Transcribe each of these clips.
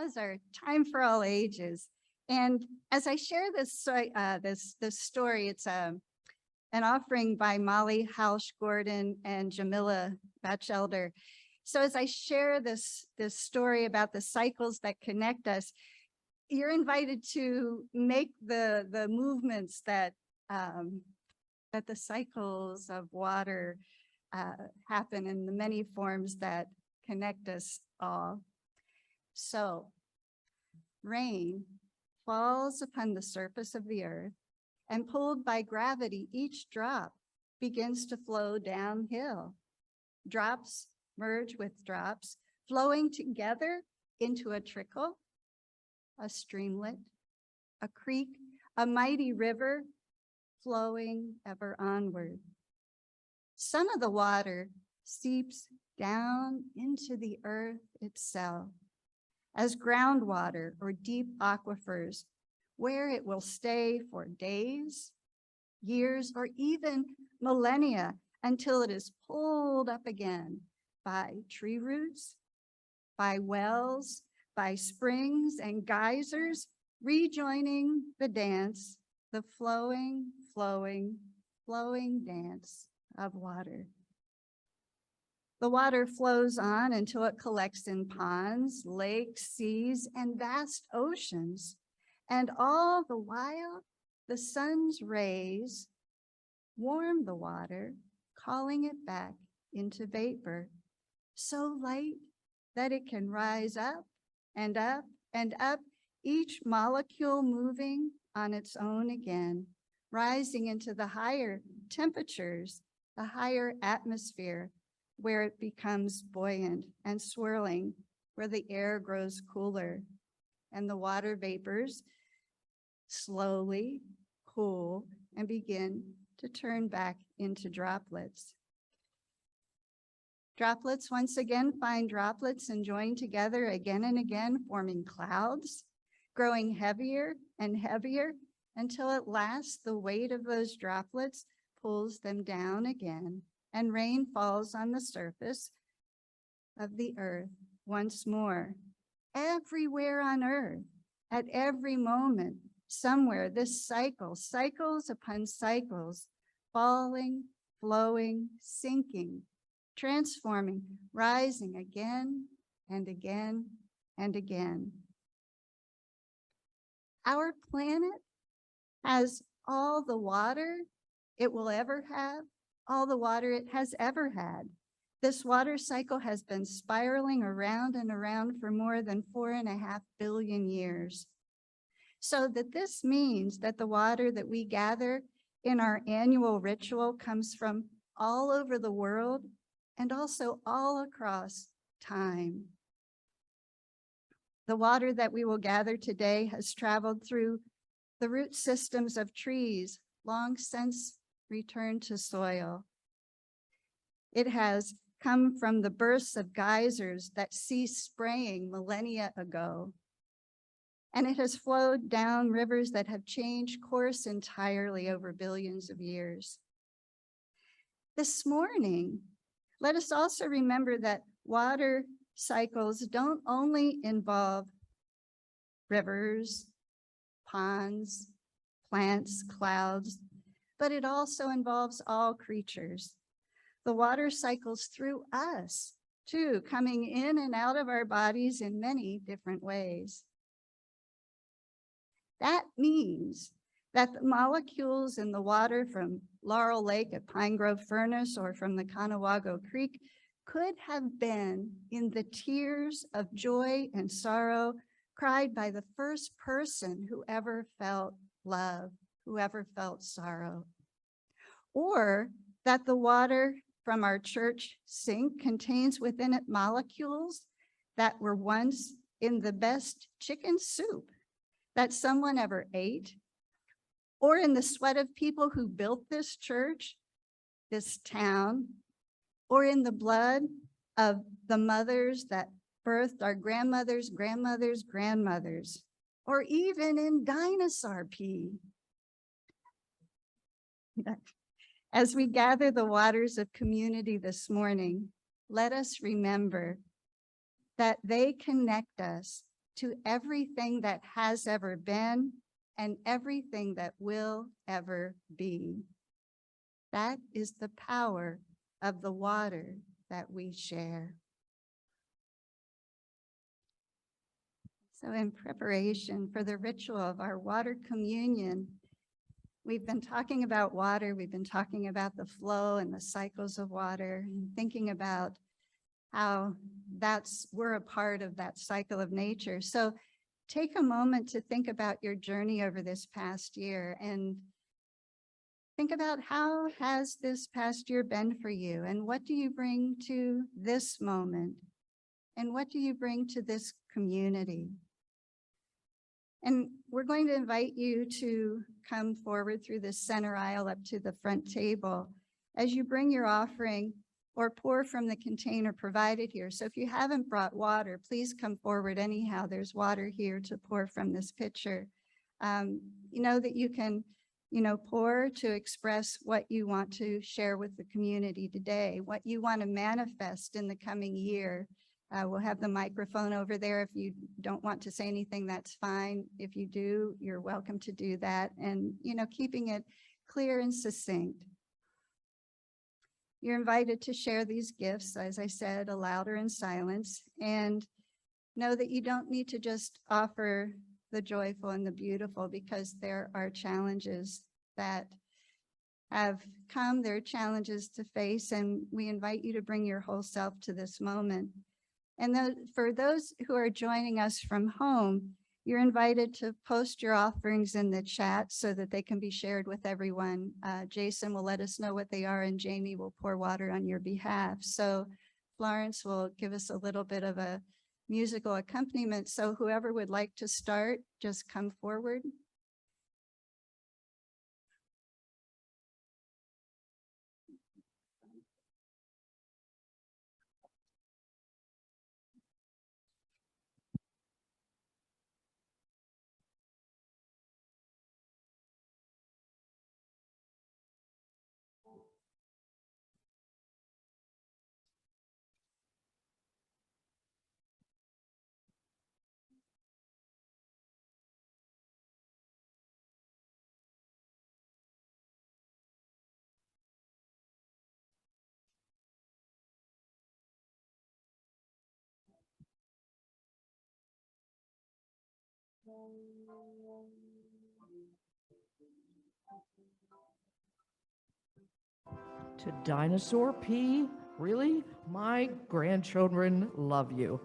laws are time for all ages. And as I share this this story, it's an offering by Molly Halsh Gordon and Jamila Batchelder. So as I share this story about the cycles that connect us, you're invited to make the movements that that the cycles of water happen in the many forms that connect us all. So rain falls upon the surface of the earth, and pulled by gravity, each drop begins to flow downhill. Drops merge with drops, flowing together into a trickle, a streamlet, a creek, a mighty river, flowing ever onward. Some of the water seeps down into the earth itself as groundwater or deep aquifers, where it will stay for days, years, or even millennia until it is pulled up again by tree roots, by wells, by springs and geysers, rejoining the dance, the flowing, flowing, flowing dance of water. The water flows on until it collects in ponds, lakes, seas, and vast oceans. And all the while, the sun's rays warm the water, calling it back into vapor, so light that it can rise up and up and up, each molecule moving on its own again, rising into the higher temperatures, the higher atmosphere, where it becomes buoyant and swirling, where the air grows cooler and the water vapors slowly cool and begin to turn back into droplets. Droplets once again find droplets and join together again and again, forming clouds, growing heavier and heavier until at last the weight of those droplets pulls them down again, and rain falls on the surface of the earth once more. Everywhere on earth, at every moment, somewhere, this cycle, cycles upon cycles, falling, flowing, sinking, transforming, rising again and again and again. Our planet has all the water it will ever have, all the water it has ever had. This water cycle has been spiraling around and around for more than 4.5 billion years. So that this means that the water that we gather in our annual ritual comes from all over the world and also all across time. The water that we will gather today has traveled through the root systems of trees long since returned to soil. It has come from the bursts of geysers that ceased spraying millennia ago. And it has flowed down rivers that have changed course entirely over billions of years. This morning, let us also remember that water cycles don't only involve rivers, ponds, plants, clouds, but it also involves all creatures. The water cycles through us, too, coming in and out of our bodies in many different ways. That means that the molecules in the water from Laurel Lake at Pine Grove Furnace or from the Conewago Creek could have been in the tears of joy and sorrow cried by the first person who ever felt love, who ever felt sorrow. Or that the water from our church sink contains within it molecules that were once in the best chicken soup that someone ever ate, or in the sweat of people who built this church, this town, or in the blood of the mothers that birthed our grandmothers, grandmothers, grandmothers, or even in dinosaur pee. As we gather the waters of community this morning, let us remember that they connect us to everything that has ever been and everything that will ever be. That is the power of the water that we share. So in preparation for the ritual of our water communion, we've been talking about water, we've been talking about the flow and the cycles of water, and thinking about how we're a part of that cycle of nature. So take a moment to think about your journey over this past year and think about how has this past year been for you, and what do you bring to this moment, and what do you bring to this community? And we're going to invite you to come forward through the center aisle up to the front table as you bring your offering or pour from the container provided here. So if you haven't brought water, please come forward anyhow. There's water here to pour from this pitcher. You know that you can pour to express what you want to share with the community today, what you want to manifest in the coming year. We'll have the microphone over there. If you don't want to say anything, that's fine. If you do, you're welcome to do that. And, keeping it clear and succinct. You're invited to share these gifts, as I said, aloud or in silence, and know that you don't need to just offer the joyful and the beautiful, because there are challenges that have come, there are challenges to face, and we invite you to bring your whole self to this moment. And for those who are joining us from home, you're invited to post your offerings in the chat so that they can be shared with everyone. Jason will let us know what they are, and Jamie will pour water on your behalf. So Florence will give us a little bit of a musical accompaniment. So whoever would like to start, just come forward. To Dinosaur P, really? My grandchildren love you.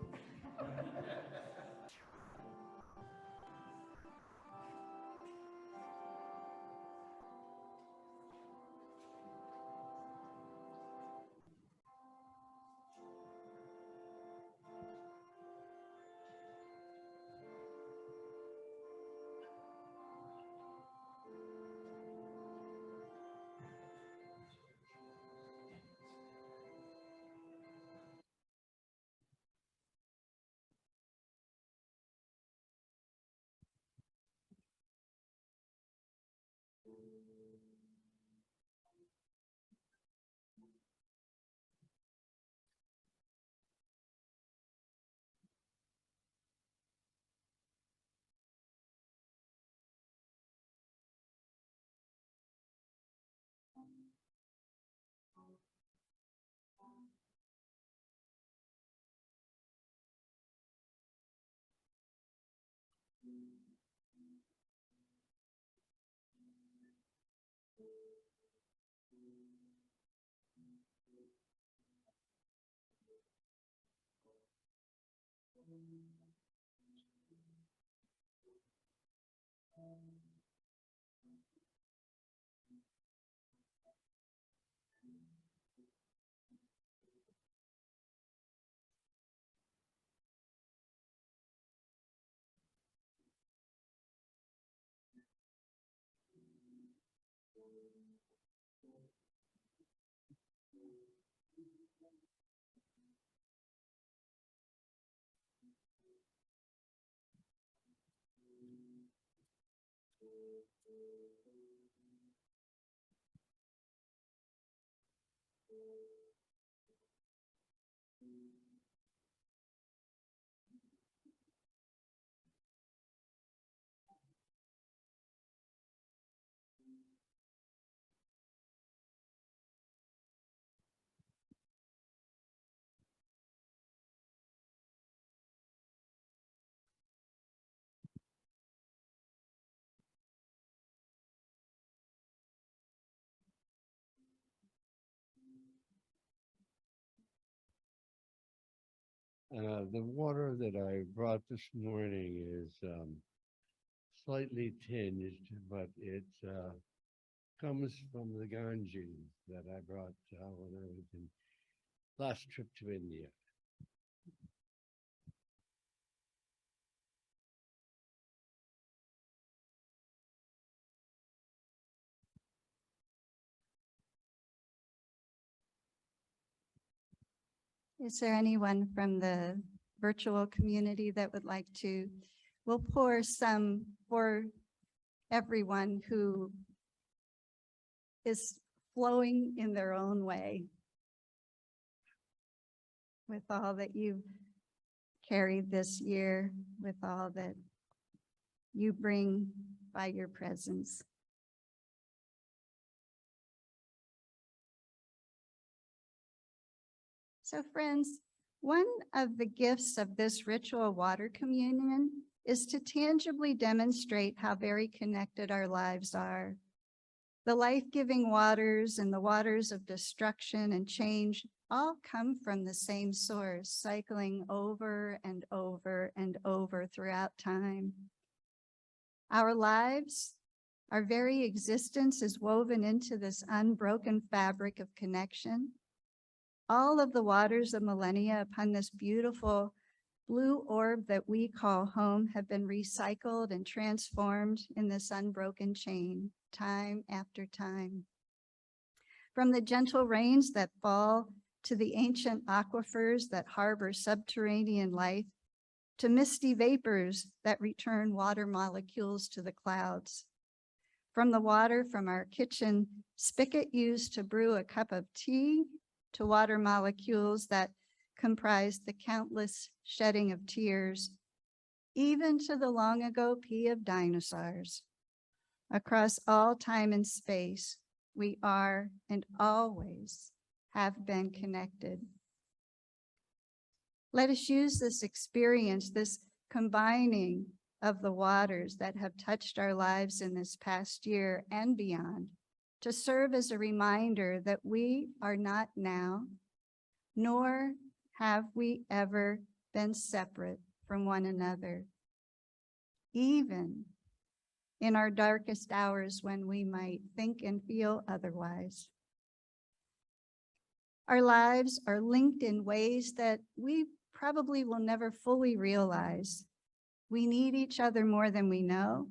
The water that I brought this morning is slightly tinged, but it comes from the Ganges that I brought when I was in last trip to India. Is there anyone from the virtual community that would like to? We'll pour some for everyone who is flowing in their own way with all that you've carried this year, with all that you bring by your presence. So friends, one of the gifts of this ritual water communion is to tangibly demonstrate how very connected our lives are. The life-giving waters and the waters of destruction and change all come from the same source, cycling over and over and over throughout time. Our lives, our very existence is woven into this unbroken fabric of connection. All of the waters of millennia upon this beautiful blue orb that we call home have been recycled and transformed in this unbroken chain, time after time. From the gentle rains that fall to the ancient aquifers that harbor subterranean life, to misty vapors that return water molecules to the clouds. From the water from our kitchen spigot used to brew a cup of tea, to water molecules that comprise the countless shedding of tears, even to the long ago pee of dinosaurs. Across all time and space, we are and always have been connected. Let us use this experience, this combining of the waters that have touched our lives in this past year and beyond, to serve as a reminder that we are not now, nor have we ever been separate from one another, even in our darkest hours when we might think and feel otherwise. Our lives are linked in ways that we probably will never fully realize. We need each other more than we know.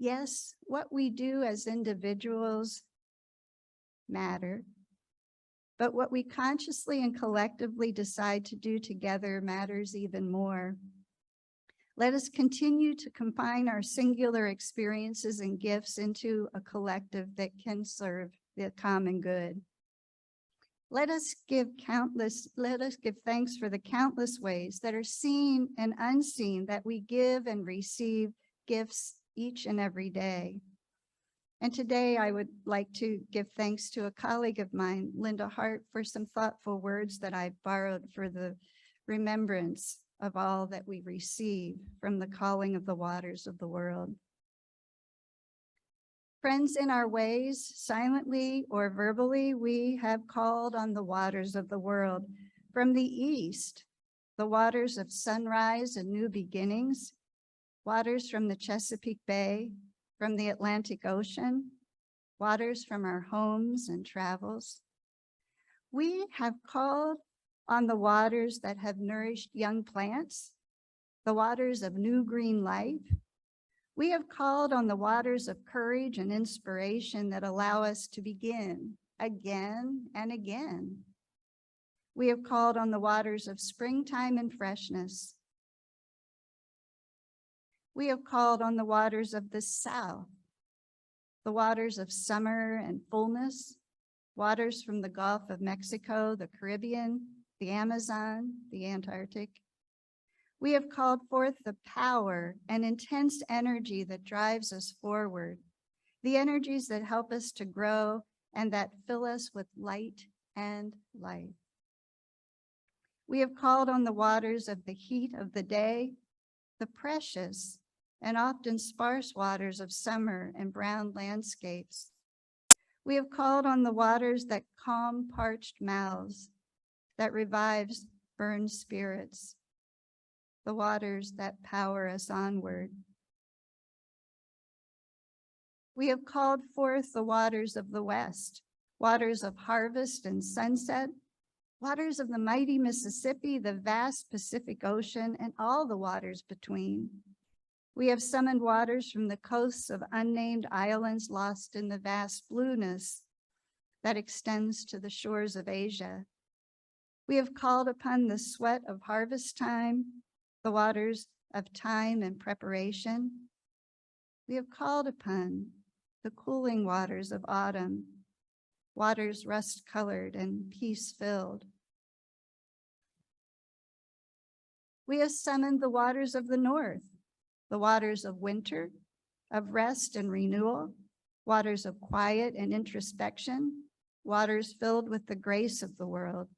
Yes, what we do as individuals matter, but what we consciously and collectively decide to do together matters even more. Let us continue to combine our singular experiences and gifts into a collective that can serve the common good. Let us give thanks for the countless ways that are seen and unseen that we give and receive gifts each and every day. And today I would like to give thanks to a colleague of mine, Linda Hart, for some thoughtful words that I borrowed for the remembrance of all that we receive from the calling of the waters of the world. Friends, in our ways, silently or verbally, we have called on the waters of the world. From the east, the waters of sunrise and new beginnings, waters from the Chesapeake Bay, from the Atlantic Ocean, waters from our homes and travels. We have called on the waters that have nourished young plants, the waters of new green life. We have called on the waters of courage and inspiration that allow us to begin again and again. We have called on the waters of springtime and freshness. We have called on the waters of the South, the waters of summer and fullness, waters from the Gulf of Mexico, the Caribbean, the Amazon, the Antarctic. We have called forth the power and intense energy that drives us forward, the energies that help us to grow and that fill us with light and life. We have called on the waters of the heat of the day, the precious and often sparse waters of summer and brown landscapes. We have called on the waters that calm parched mouths, that revives burn spirits, the waters that power us onward. We have called forth the waters of the West, waters of harvest and sunset, waters of the mighty Mississippi, the vast Pacific Ocean, and all the waters between. We have summoned waters from the coasts of unnamed islands lost in the vast blueness that extends to the shores of Asia. We have called upon the sweat of harvest time, the waters of time and preparation. We have called upon the cooling waters of autumn, waters rust-colored and peace-filled. We have summoned the waters of the north, the waters of winter, of rest and renewal, waters of quiet and introspection, waters filled with the grace of the world.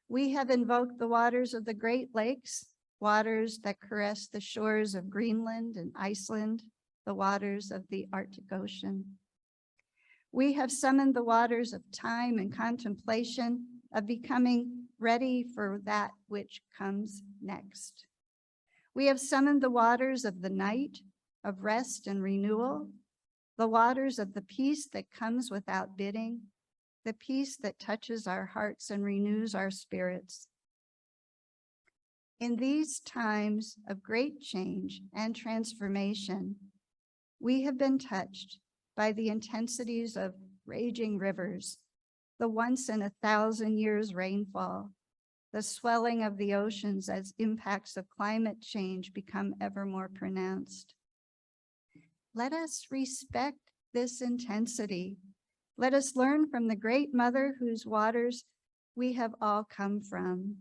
We have invoked the waters of the Great Lakes, waters that caress the shores of Greenland and Iceland, the waters of the Arctic Ocean. We have summoned the waters of time and contemplation, of becoming ready for that which comes next. We have summoned the waters of the night, of rest and renewal, the waters of the peace that comes without bidding, the peace that touches our hearts and renews our spirits. In these times of great change and transformation, we have been touched by the intensities of raging rivers, the once in 1,000 years rainfall, the swelling of the oceans as impacts of climate change become ever more pronounced. Let us respect this intensity. Let us learn from the great mother whose waters we have all come from.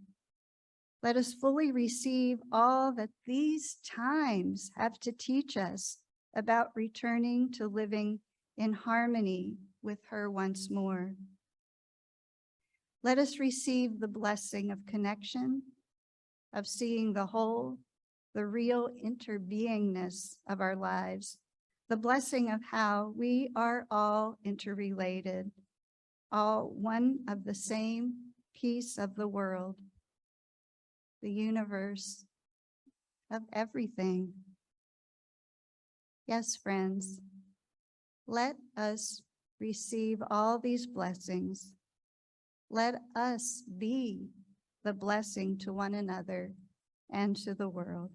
Let us fully receive all that these times have to teach us about returning to living in harmony with her once more. Let us receive the blessing of connection, of seeing the whole, the real interbeingness of our lives, the blessing of how we are all interrelated, all one of the same piece of the world, the universe, of everything. Yes, friends, let us receive all these blessings. Let us be the blessing to one another and to the world.